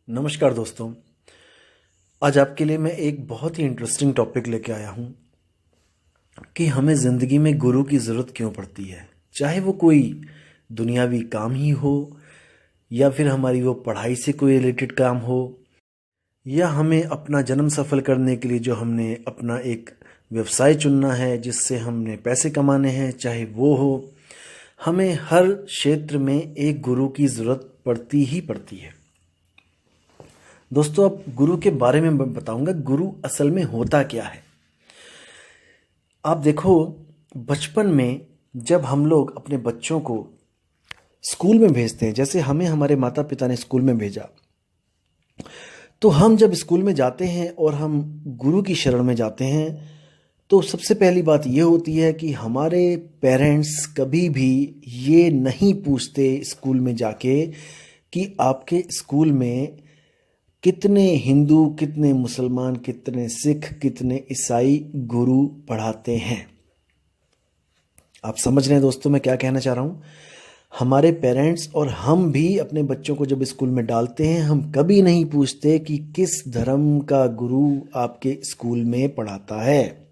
नमस्कार दोस्तों। आज आपके लिए मैं एक बहुत ही इंटरेस्टिंग टॉपिक लेके आया हूँ कि हमें ज़िंदगी में गुरु की ज़रूरत क्यों पड़ती है। चाहे वो कोई दुनियावी काम ही हो या फिर हमारी वो पढ़ाई से कोई रिलेटेड काम हो या हमें अपना जन्म सफल करने के लिए जो हमने अपना एक व्यवसाय चुनना है जिससे हमने पैसे कमाने हैं, चाहे वो हो, हमें हर क्षेत्र में एक गुरु की ज़रूरत पड़ती ही पड़ती है। दोस्तों, अब गुरु के बारे में मैं बताऊंगा गुरु असल में होता क्या है। आप देखो, बचपन में जब हम लोग अपने बच्चों को स्कूल में भेजते हैं, जैसे हमें हमारे माता पिता ने स्कूल में भेजा, तो हम जब स्कूल में जाते हैं और हम गुरु की शरण में जाते हैं तो सबसे पहली बात ये होती है कि हमारे पेरेंट्स कभी भी ये नहीं पूछते स्कूल में जाके कि आपके स्कूल में कितने हिंदू, कितने मुसलमान, कितने सिख, कितने ईसाई गुरु पढ़ाते हैं। आप समझ रहे हैं दोस्तों मैं क्या कहना चाह रहा हूँ। हमारे पेरेंट्स और हम भी अपने बच्चों को जब स्कूल में डालते हैं, हम कभी नहीं पूछते कि किस धर्म का गुरु आपके स्कूल में पढ़ाता है,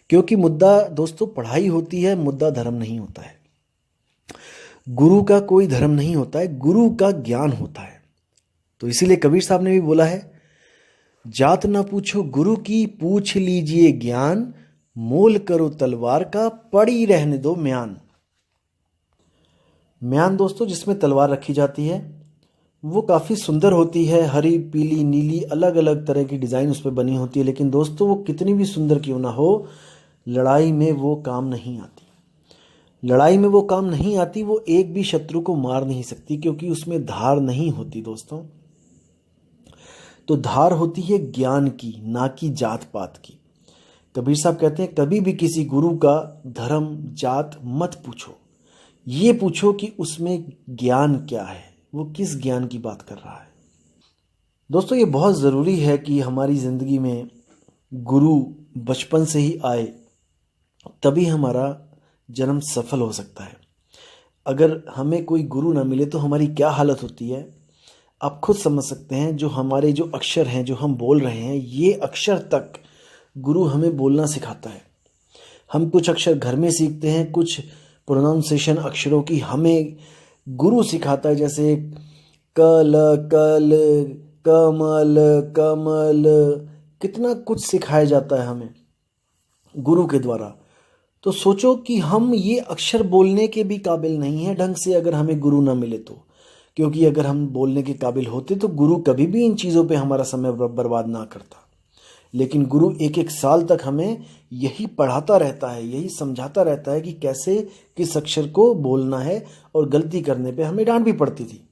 क्योंकि मुद्दा दोस्तों पढ़ाई होती है, मुद्दा धर्म नहीं होता है। गुरु का कोई धर्म नहीं होता है, गुरु का ज्ञान होता है। तो इसीलिए कबीर साहब ने भी बोला है, जात ना पूछो गुरु की, पूछ लीजिए ज्ञान, मोल करो तलवार का, पड़ी रहने दो म्यान। म्यान दोस्तों जिसमें तलवार रखी जाती है, वो काफ़ी सुंदर होती है, हरी, पीली, नीली, अलग अलग तरह की डिज़ाइन उस पर बनी होती है। लेकिन दोस्तों वो कितनी भी सुंदर क्यों ना हो, लड़ाई में वो काम नहीं आती। लड़ाई में वो काम नहीं आती, वो एक भी शत्रु को मार नहीं सकती, क्योंकि उसमें धार नहीं होती दोस्तों। तो धार होती है ज्ञान की, ना कि जात पात की। कबीर साहब कहते हैं, कभी भी किसी गुरु का धर्म जात मत पूछो, ये पूछो कि उसमें ज्ञान क्या है, वो किस ज्ञान की बात कर रहा है। दोस्तों ये बहुत ज़रूरी है कि हमारी ज़िंदगी में गुरु बचपन से ही आए, तभी हमारा जन्म सफल हो सकता है। अगर हमें कोई गुरु ना मिले तो हमारी क्या हालत होती है, आप खुद समझ सकते हैं। जो हमारे जो अक्षर हैं, जो हम बोल रहे हैं, ये अक्षर तक गुरु हमें बोलना सिखाता है। हम कुछ अक्षर घर में सीखते हैं, कुछ प्रोनाउंसिएशन अक्षरों की हमें गुरु सिखाता है, जैसे कल, कल, कमल, कमल, कितना कुछ सिखाया जाता है हमें गुरु के द्वारा। तो सोचो कि हम ये अक्षर बोलने के भी काबिल नहीं हैं ढंग से, अगर हमें गुरु ना मिले तो। क्योंकि अगर हम बोलने के काबिल होते तो गुरु कभी भी इन चीज़ों पे हमारा समय बर्बाद ना करता। लेकिन गुरु एक एक साल तक हमें यही पढ़ाता रहता है, यही समझाता रहता है कि कैसे किस अक्षर को बोलना है, और गलती करने पे हमें डांट भी पड़ती थी।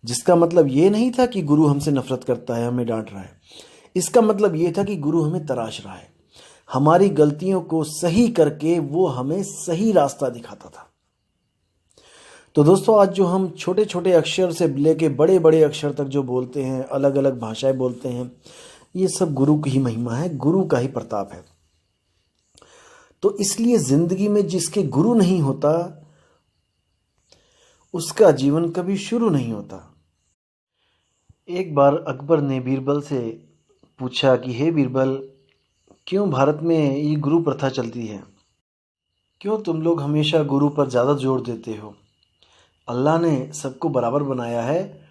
जिसका मतलब ये नहीं था कि गुरु हमसे नफरत करता है, हमें डांट रहा है। इसका मतलब ये था कि गुरु हमें तराश रहा है, हमारी गलतियों को सही करके वो हमें सही रास्ता दिखाता था। तो दोस्तों आज जो हम छोटे छोटे अक्षर से लेके बड़े बड़े अक्षर तक जो बोलते हैं, अलग अलग भाषाएं बोलते हैं, ये सब गुरु की ही महिमा है, गुरु का ही प्रताप है। तो इसलिए जिंदगी में जिसके गुरु नहीं होता, उसका जीवन कभी शुरू नहीं होता। एक बार अकबर ने बीरबल से पूछा कि हे बीरबल, क्यों भारत में ये गुरु प्रथा चलती है, क्यों तुम लोग हमेशा गुरु पर ज़्यादा जोर देते हो। अल्लाह ने सबको बराबर बनाया है,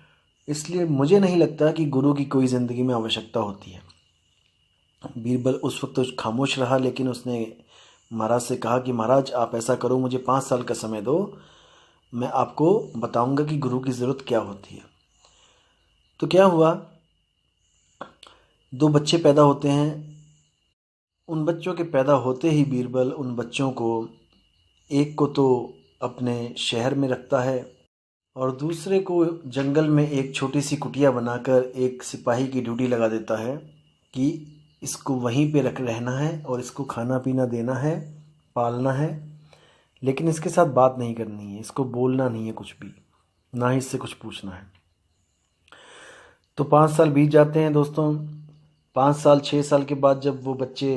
इसलिए मुझे नहीं लगता कि गुरु की कोई ज़िंदगी में आवश्यकता होती है। बीरबल उस वक्त तो खामोश रहा, लेकिन उसने महाराज से कहा कि महाराज आप ऐसा करो, मुझे 5 साल का समय दो, मैं आपको बताऊंगा कि गुरु की ज़रूरत क्या होती है। तो क्या हुआ, 2 बच्चे पैदा होते हैं। उन बच्चों के पैदा होते ही बीरबल उन बच्चों को, एक को तो अपने शहर में रखता है और दूसरे को जंगल में एक छोटी सी कुटिया बनाकर एक सिपाही की ड्यूटी लगा देता है कि इसको वहीं पे रहना है और इसको खाना पीना देना है, पालना है, लेकिन इसके साथ बात नहीं करनी है, इसको बोलना नहीं है कुछ भी, ना ही इससे कुछ पूछना है। तो 5 साल बीत जाते हैं दोस्तों। 5 साल 6 साल के बाद जब वो बच्चे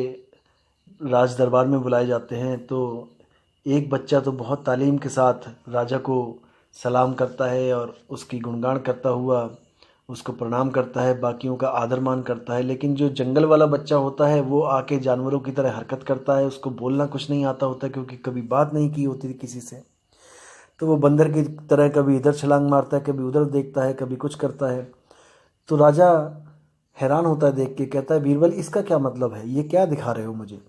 राज दरबार में बुलाए जाते हैं, तो एक बच्चा तो बहुत तालीम के साथ राजा को सलाम करता है और उसकी गुणगान करता हुआ उसको प्रणाम करता है, बाकियों का आदर मान करता है। लेकिन जो जंगल वाला बच्चा होता है वो आके जानवरों की तरह हरकत करता है, उसको बोलना कुछ नहीं आता होता क्योंकि कभी बात नहीं की होती किसी से। तो वो बंदर की तरह कभी इधर छलांग मारता है, कभी उधर देखता है, कभी कुछ करता है। तो राजा हैरान होता है देख के, कहता है बीरबल इसका क्या मतलब है, ये क्या दिखा रहे हो मुझे।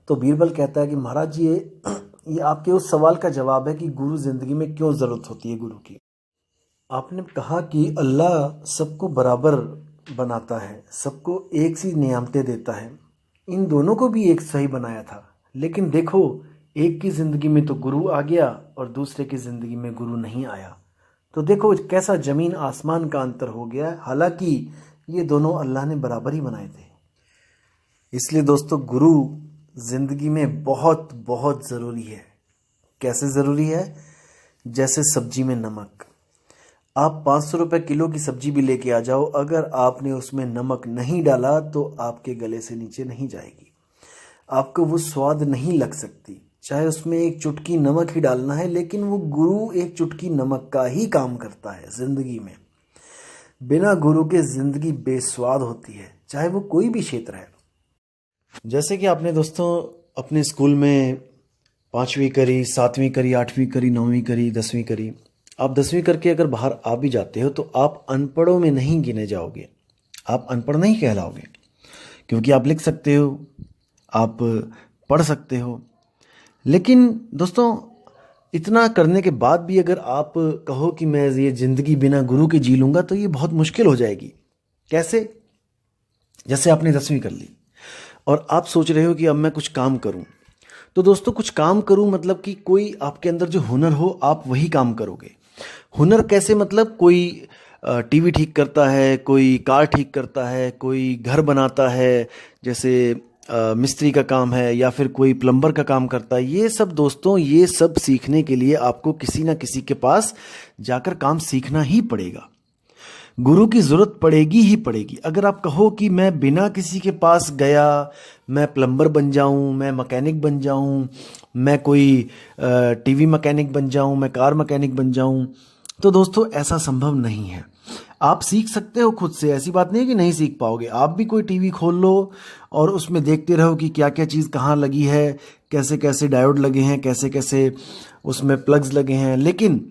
तो बीरबल कहता है कि महाराज जी ये आपके उस सवाल का जवाब है कि गुरु जिंदगी में क्यों ज़रूरत होती है गुरु की। आपने कहा कि अल्लाह सबको बराबर बनाता है, सबको एक सी नियामतें देता है। इन दोनों को भी एक सही बनाया था, लेकिन देखो एक की ज़िंदगी में तो गुरु आ गया और दूसरे की ज़िंदगी में गुरु नहीं आया। तो देखो कैसा ज़मीन आसमान का अंतर हो गया है। हालांकि ये दोनों अल्लाह ने बराबर ही बनाए थे। इसलिए दोस्तों गुरु ज़िंदगी में बहुत बहुत ज़रूरी है। कैसे ज़रूरी है? जैसे सब्जी में नमक। आप 500 रुपये किलो की सब्जी भी लेके आ जाओ, अगर आपने उसमें नमक नहीं डाला तो आपके गले से नीचे नहीं जाएगी, आपको वो स्वाद नहीं लग सकती। चाहे उसमें एक चुटकी नमक ही डालना है, लेकिन वो गुरु एक चुटकी नमक का ही काम करता है ज़िंदगी में। बिना गुरु के ज़िंदगी बेस्वाद होती है, चाहे वो कोई भी क्षेत्र है। जैसे कि आपने दोस्तों अपने स्कूल में 5वीं करी, 7वीं करी, 8वीं करी, 9वीं करी, 10वीं करी। आप 10वीं करके अगर बाहर आ भी जाते हो तो आप अनपढ़ों में नहीं गिने जाओगे, आप अनपढ़ नहीं कहलाओगे, क्योंकि आप लिख सकते हो, आप पढ़ सकते हो। लेकिन दोस्तों इतना करने के बाद भी अगर आप कहो कि मैं ये ज़िंदगी बिना गुरु के जी लूँगा तो ये बहुत मुश्किल हो जाएगी। कैसे? जैसे आपने 10वीं कर ली और आप सोच रहे हो कि अब मैं कुछ काम करूं। तो दोस्तों कुछ काम करूं मतलब कि कोई आपके अंदर जो हुनर हो आप वही काम करोगे। हुनर कैसे? मतलब कोई टीवी ठीक करता है, कोई कार ठीक करता है, कोई घर बनाता है, जैसे मिस्त्री का काम है, या फिर कोई प्लम्बर का काम करता है। ये सब दोस्तों, ये सब सीखने के लिए आपको किसी ना किसी के पास जाकर काम सीखना ही पड़ेगा। गुरु की ज़रूरत पड़ेगी ही पड़ेगी। अगर आप कहो कि मैं बिना किसी के पास गया मैं प्लम्बर बन जाऊं, मैं मैकेनिक बन जाऊं, मैं कोई टीवी मैकेनिक बन जाऊं, मैं कार मैकेनिक बन जाऊं, तो दोस्तों ऐसा संभव नहीं है। आप सीख सकते हो खुद से, ऐसी बात नहीं है कि नहीं सीख पाओगे। आप भी कोई टीवी खोल लो और उसमें देखते रहो कि क्या क्या चीज़ कहाँ लगी है, कैसे कैसे डायोड लगे हैं, कैसे कैसे उसमें प्लग्स लगे हैं। लेकिन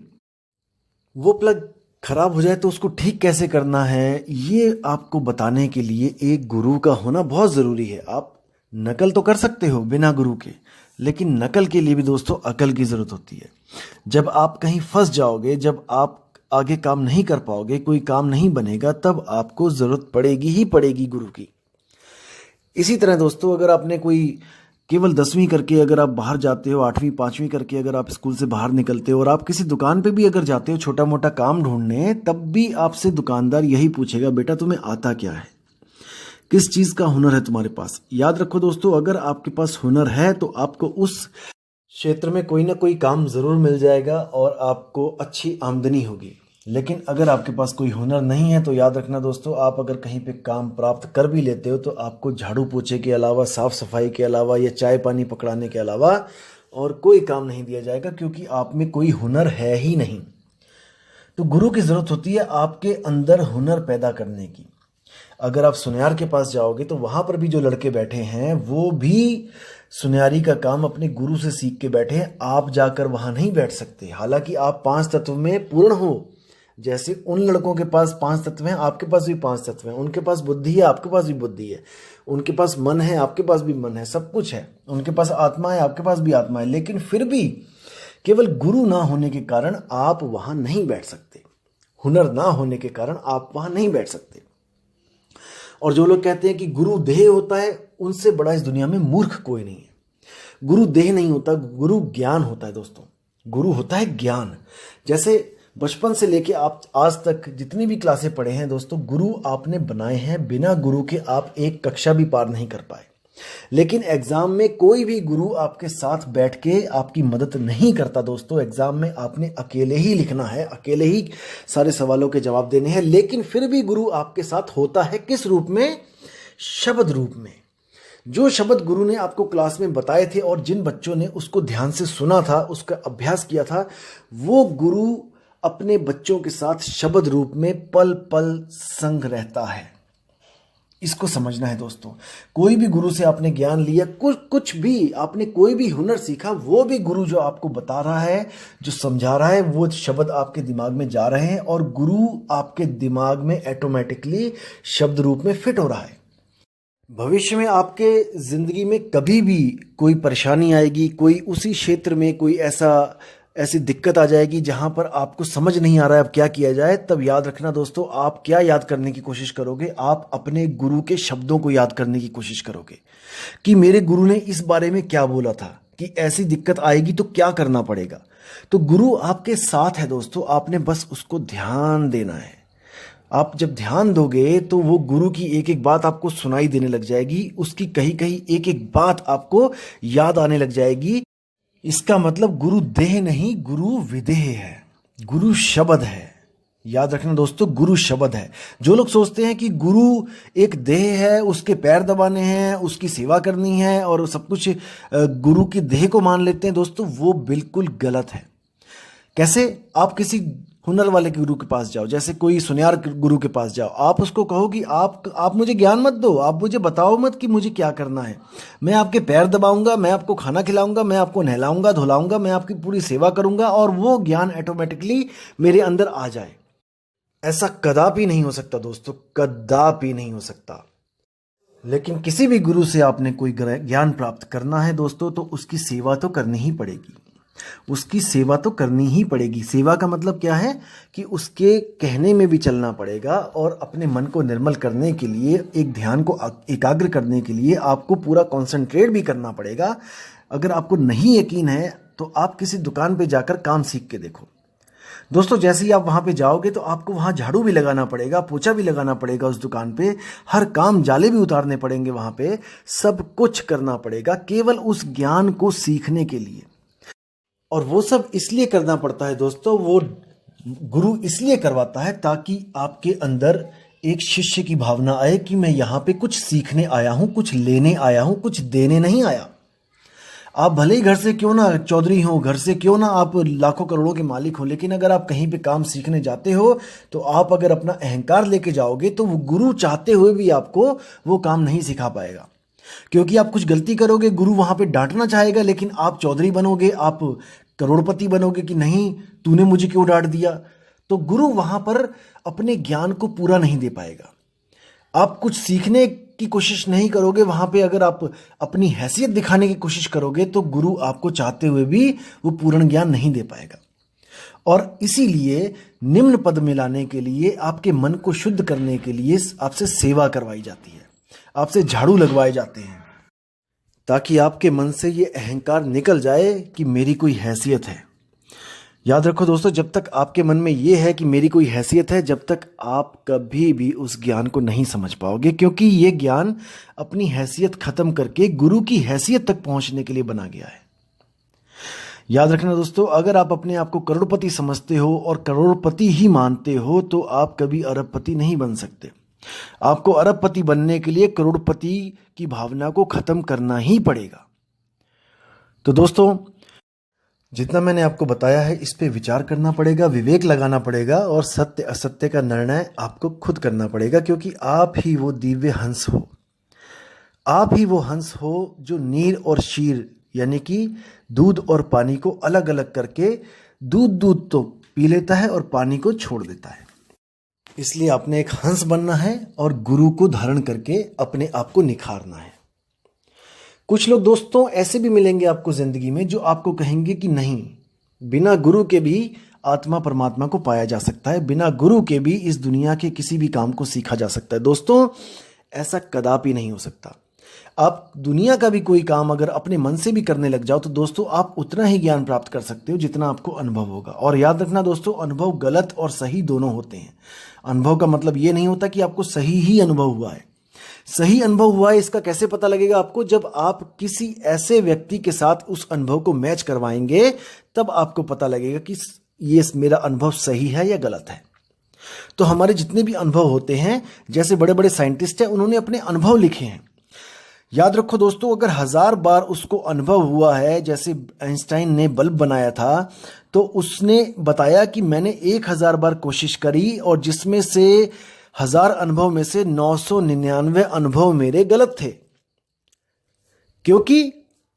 वो प्लग खराब हो जाए तो उसको ठीक कैसे करना है, ये आपको बताने के लिए एक गुरु का होना बहुत ज़रूरी है। आप नकल तो कर सकते हो बिना गुरु के, लेकिन नकल के लिए भी दोस्तों अकल की ज़रूरत होती है। जब आप कहीं फंस जाओगे, जब आप आगे काम नहीं कर पाओगे, कोई काम नहीं बनेगा, तब आपको ज़रूरत पड़ेगी ही पड़ेगी गुरु की। इसी तरह दोस्तों अगर आपने कोई केवल 10वीं करके अगर आप बाहर जाते हो, 8वीं 5वीं करके अगर आप स्कूल से बाहर निकलते हो और आप किसी दुकान पे भी अगर जाते हो छोटा मोटा काम ढूंढने, तब भी आपसे दुकानदार यही पूछेगा, बेटा तुम्हें आता क्या है, किस चीज़ का हुनर है तुम्हारे पास। याद रखो दोस्तों, अगर आपके पास हुनर है तो आपको उस क्षेत्र में कोई ना कोई काम ज़रूर मिल जाएगा और आपको अच्छी आमदनी होगी। लेकिन अगर आपके पास कोई हुनर नहीं है तो याद रखना दोस्तों, आप अगर कहीं पे काम प्राप्त कर भी लेते हो तो आपको झाड़ू पोछे के अलावा, साफ सफाई के अलावा या चाय पानी पकड़ाने के अलावा और कोई काम नहीं दिया जाएगा, क्योंकि आप में कोई हुनर है ही नहीं। तो गुरु की ज़रूरत होती है आपके अंदर हुनर पैदा करने की। अगर आप सुनियार के पास जाओगे तो वहाँ पर भी जो लड़के बैठे हैं वो भी सुनियारी का काम अपने गुरु से सीख के बैठे हैं। आप जाकर वहाँ नहीं बैठ सकते, हालांकि आप 5 तत्व में पूर्ण हो। जैसे उन लड़कों के पास 5 तत्व हैं, आपके पास भी 5 तत्व हैं। उनके पास बुद्धि है, आपके पास भी बुद्धि है। उनके पास मन है, आपके पास भी मन है, सब कुछ है। उनके पास आत्मा है, आपके पास भी आत्मा है। लेकिन फिर भी केवल गुरु ना होने के कारण आप वहाँ नहीं बैठ सकते, हुनर ना होने के कारण आप वहाँ नहीं बैठ सकते। और जो लोग कहते हैं कि गुरु देह होता है, उनसे बड़ा इस दुनिया में मूर्ख कोई नहीं है। गुरु देह नहीं होता, गुरु ज्ञान होता है दोस्तों। गुरु होता है ज्ञान। जैसे बचपन से लेके आप आज तक जितनी भी क्लासें पढ़े हैं दोस्तों, गुरु आपने बनाए हैं। बिना गुरु के आप एक कक्षा भी पार नहीं कर पाए। लेकिन एग्जाम में कोई भी गुरु आपके साथ बैठ के आपकी मदद नहीं करता दोस्तों। एग्जाम में आपने अकेले ही लिखना है, अकेले ही सारे सवालों के जवाब देने हैं। लेकिन फिर भी गुरु आपके साथ होता है, किस रूप में? शब्द रूप में। जो शब्द गुरु ने आपको क्लास में बताए थे और जिन बच्चों ने उसको ध्यान से सुना था, उसका अभ्यास किया था, वो गुरु अपने बच्चों के साथ शब्द रूप में पल पल संग रहता है। इसको समझना है दोस्तों। कोई भी गुरु से आपने ज्ञान लिया, कुछ भी आपने कोई भी हुनर सीखा, वो भी गुरु जो आपको बता रहा है, जो समझा रहा है, वो शब्द आपके दिमाग में जा रहे हैं और गुरु आपके दिमाग में ऑटोमेटिकली शब्द रूप में फिट हो रहा है। भविष्य में आपके ज़िंदगी में कभी भी कोई परेशानी आएगी, कोई उसी क्षेत्र में कोई ऐसी दिक्कत आ जाएगी जहां पर आपको समझ नहीं आ रहा है अब क्या किया जाए, तब याद रखना दोस्तों, आप क्या याद करने की कोशिश करोगे? आप अपने गुरु के शब्दों को याद करने की कोशिश करोगे कि मेरे गुरु ने इस बारे में क्या बोला था, कि ऐसी दिक्कत आएगी तो क्या करना पड़ेगा। तो गुरु आपके साथ है दोस्तों, आपने बस उसको ध्यान देना है। आप जब ध्यान दोगे तो वो गुरु की एक एक बात आपको सुनाई देने लग जाएगी, उसकी कहीं कहीं एक एक बात आपको याद आने लग जाएगी। इसका मतलब गुरु देह नहीं, गुरु विदेह है, गुरु शब्द है। याद रखना दोस्तों, गुरु शब्द है। जो लोग सोचते हैं कि गुरु एक देह है, उसके पैर दबाने हैं, उसकी सेवा करनी है और सब कुछ गुरु की देह को मान लेते हैं दोस्तों, वो बिल्कुल गलत है। कैसे? आप किसी हुनर वाले के गुरु के पास जाओ, जैसे कोई सुनियार गुरु के पास जाओ, आप उसको कहो कि आप मुझे ज्ञान मत दो, आप मुझे बताओ मत कि मुझे क्या करना है, मैं आपके पैर दबाऊंगा, मैं आपको खाना खिलाऊंगा, मैं आपको नहलाऊंगा धुलाऊंगा, मैं आपकी पूरी सेवा करूंगा और वो ज्ञान ऑटोमेटिकली मेरे अंदर आ जाए। ऐसा कदापि नहीं हो सकता दोस्तों, कदापि नहीं हो सकता। लेकिन किसी भी गुरु से आपने कोई ज्ञान प्राप्त करना है दोस्तों, तो उसकी सेवा तो करनी ही पड़ेगी, उसकी सेवा तो करनी ही पड़ेगी। सेवा का मतलब क्या है कि उसके कहने में भी चलना पड़ेगा और अपने मन को निर्मल करने के लिए, एक ध्यान को एकाग्र करने के लिए आपको पूरा कंसंट्रेट भी करना पड़ेगा। अगर आपको नहीं यकीन है तो आप किसी दुकान पे जाकर काम सीख के देखो दोस्तों। जैसे ही आप वहां पे जाओगे तो आपको वहां झाड़ू भी लगाना पड़ेगा, पोछा भी लगाना पड़ेगा उस दुकान पे, हर काम जाले भी उतारने पड़ेंगे वहां पे, सब कुछ करना पड़ेगा केवल उस ज्ञान को सीखने के लिए। और वो सब इसलिए करना पड़ता है दोस्तों, वो गुरु इसलिए करवाता है ताकि आपके अंदर एक शिष्य की भावना आए कि मैं यहाँ पे कुछ सीखने आया हूँ, कुछ लेने आया हूँ, कुछ देने नहीं आया। आप भले ही घर से क्यों ना चौधरी हो, घर से क्यों ना आप लाखों करोड़ों के मालिक हो, लेकिन अगर आप कहीं पे काम सीखने जाते हो तो आप अगर अपना अहंकार लेके जाओगे तो वो गुरु चाहते हुए भी आपको वो काम नहीं सिखा पाएगा। क्योंकि आप कुछ गलती करोगे, गुरु वहां पे डांटना चाहेगा, लेकिन आप चौधरी बनोगे, आप करोड़पति बनोगे कि नहीं तूने मुझे क्यों डांट दिया, तो गुरु वहां पर अपने ज्ञान को पूरा नहीं दे पाएगा। आप कुछ सीखने की कोशिश नहीं करोगे, वहां पे अगर आप अपनी हैसियत दिखाने की कोशिश करोगे तो गुरु आपको चाहते हुए भी वो पूर्ण ज्ञान नहीं दे पाएगा। और इसीलिए निम्न पद में लाने के लिए, आपके मन को शुद्ध करने के लिए आपसे सेवा करवाई जाती है, आपसे झाड़ू लगवाए जाते हैं, ताकि आपके मन से ये अहंकार निकल जाए कि मेरी कोई हैसियत है। याद रखो दोस्तों, जब तक आपके मन में ये है कि मेरी कोई हैसियत है, जब तक आप कभी भी उस ज्ञान को नहीं समझ पाओगे, क्योंकि ये ज्ञान अपनी हैसियत खत्म करके गुरु की हैसियत तक पहुंचने के लिए बना गया है। याद रखना दोस्तों, अगर आप अपने आप को करोड़पति समझते हो और करोड़पति ही मानते हो तो आप कभी अरबपति नहीं बन सकते। आपको अरबपति बनने के लिए करोड़पति की भावना को खत्म करना ही पड़ेगा। तो दोस्तों, जितना मैंने आपको बताया है इस पे विचार करना पड़ेगा, विवेक लगाना पड़ेगा और सत्य असत्य का निर्णय आपको खुद करना पड़ेगा, क्योंकि आप ही वो दिव्य हंस हो, आप ही वो हंस हो जो नीर और शीर यानी कि दूध और पानी को अलग अलग करके दूध तो पी लेता है और पानी को छोड़ देता है। इसलिए आपने एक हंस बनना है और गुरु को धारण करके अपने आप को निखारना है। कुछ लोग दोस्तों ऐसे भी मिलेंगे आपको जिंदगी में जो आपको कहेंगे कि नहीं, बिना गुरु के भी आत्मा परमात्मा को पाया जा सकता है, बिना गुरु के भी इस दुनिया के किसी भी काम को सीखा जा सकता है। दोस्तों, ऐसा कदापि नहीं हो सकता। आप दुनिया का भी कोई काम अगर अपने मन से भी करने लग जाओ तो दोस्तों आप उतना ही ज्ञान प्राप्त कर सकते हो जितना आपको अनुभव होगा। और याद रखना दोस्तों, अनुभव गलत और सही दोनों होते हैं। अनुभव का मतलब ये नहीं होता कि आपको सही ही अनुभव हुआ है। सही अनुभव हुआ है इसका कैसे पता लगेगा आपको? जब आप किसी ऐसे व्यक्ति के साथ उस अनुभव को मैच करवाएंगे, तब आपको पता लगेगा कि ये मेरा अनुभव सही है या गलत है। तो हमारे जितने भी अनुभव होते हैं, जैसे बड़े बड़े साइंटिस्ट हैं, उन्होंने अपने अनुभव लिखे हैं। याद रखो दोस्तों, अगर 1000 बार उसको अनुभव हुआ है, जैसे आइंस्टाइन ने बल्ब बनाया था, तो उसने बताया कि मैंने 1000 बार कोशिश करी और जिसमें से 1000 अनुभव में से 999 अनुभव मेरे गलत थे। क्योंकि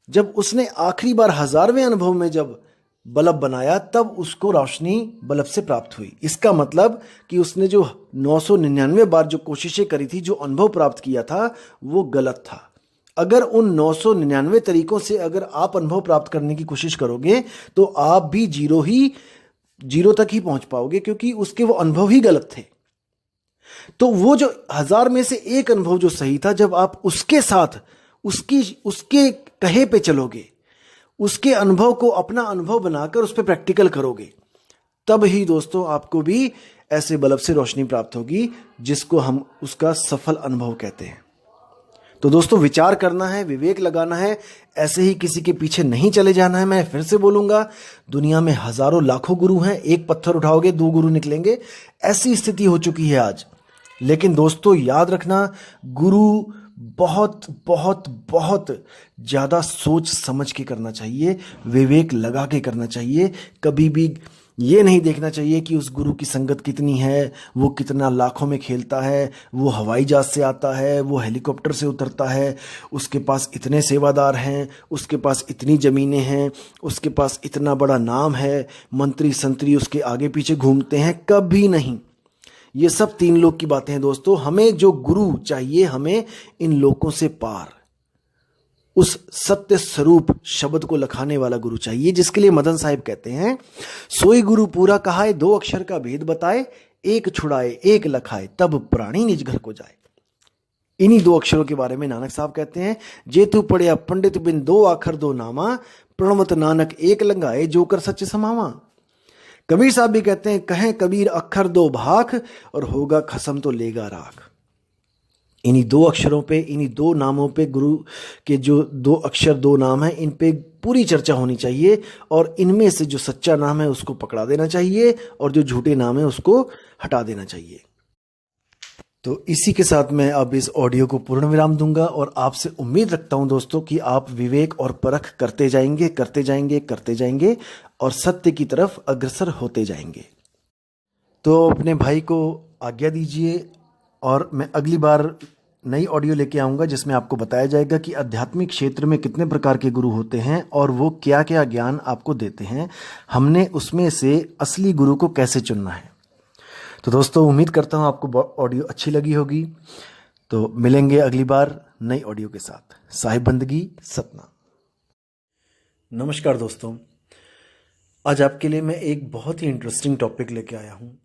जब उसने आखिरी बार 1000वें अनुभव में जब बल्ब बनाया, तब उसको रोशनी बल्ब से प्राप्त हुई। इसका मतलब कि उसने जो 999 बार जो कोशिशें करी थी, जो अनुभव प्राप्त किया था, वो गलत था। अगर उन 999 तरीकों से अगर आप अनुभव प्राप्त करने की कोशिश करोगे, तो आप भी जीरो तक ही पहुंच पाओगे, क्योंकि उसके वो अनुभव ही गलत थे। तो वो जो 1000 में से एक अनुभव जो सही था, जब आप उसके साथ उसके कहे पे चलोगे, उसके अनुभव को अपना अनुभव बनाकर उस पर प्रैक्टिकल करोगे, तब ही दोस्तों आपको भी ऐसे बल्ब से रोशनी प्राप्त होगी, जिसको हम उसका सफल अनुभव कहते हैं। तो दोस्तों, विचार करना है, विवेक लगाना है, ऐसे ही किसी के पीछे नहीं चले जाना है। मैं फिर से बोलूंगा, दुनिया में हजारों लाखों गुरु हैं, एक पत्थर उठाओगे 2 गुरु निकलेंगे, ऐसी स्थिति हो चुकी है आज। लेकिन दोस्तों याद रखना, गुरु बहुत बहुत बहुत ज़्यादा सोच समझ के करना चाहिए, विवेक लगा के करना चाहिए। कभी भी ये नहीं देखना चाहिए कि उस गुरु की संगत कितनी है, वो कितना लाखों में खेलता है, वो हवाई जहाज से आता है, वो हेलीकॉप्टर से उतरता है, उसके पास इतने सेवादार हैं, उसके पास इतनी ज़मीनें हैं, उसके पास इतना बड़ा नाम है, मंत्री संतरी उसके आगे पीछे घूमते हैं। कभी नहीं। ये सब 3 लोग की बातें हैं दोस्तों। हमें जो गुरु चाहिए, हमें इन लोगों से पार उस सत्य स्वरूप शब्द को लखाने वाला गुरु चाहिए, जिसके लिए मदन साहिब कहते हैं, सोई गुरु पूरा कहाए, 2 अक्षर का भेद बताए, एक छुड़ाए एक लखाए, तब प्राणी निज घर को जाए। इन्हीं 2 अक्षरों के बारे में नानक साहब कहते हैं, जे तू पढ़िया पंडित बिन 2 आखर 2 नामा, प्रणवत नानक एक लंगाए, जोकर सच समावा। कबीर साहब भी कहते हैं, कहें कबीर अक्षर 2 भाख, और होगा खसम तो लेगा राख। इन्हीं 2 अक्षरों पे, इन्हीं 2 नामों पे, गुरु के जो 2 अक्षर 2 नाम हैं, इन पे पूरी चर्चा होनी चाहिए, और इनमें से जो सच्चा नाम है उसको पकड़ा देना चाहिए, और जो झूठे नाम है उसको हटा देना चाहिए। तो इसी के साथ मैं अब इस ऑडियो को पूर्ण विराम दूंगा, और आपसे उम्मीद रखता हूं दोस्तों कि आप विवेक और परख करते जाएंगे, करते जाएंगे, करते जाएंगे, और सत्य की तरफ अग्रसर होते जाएंगे। तो अपने भाई को आज्ञा दीजिए, और मैं अगली बार नई ऑडियो लेके आऊँगा, जिसमें आपको बताया जाएगा कि आध्यात्मिक क्षेत्र में कितने प्रकार के गुरु होते हैं, और वो क्या क्या ज्ञान आपको देते हैं, हमने उसमें से असली गुरु को कैसे चुनना है। तो दोस्तों, उम्मीद करता हूँ आपको ऑडियो अच्छी लगी होगी। तो मिलेंगे अगली बार नई ऑडियो के साथ। साहिब बंदगी सतना। नमस्कार दोस्तों, आज आपके लिए मैं एक बहुत ही इंटरेस्टिंग टॉपिक लेके आया हूँ।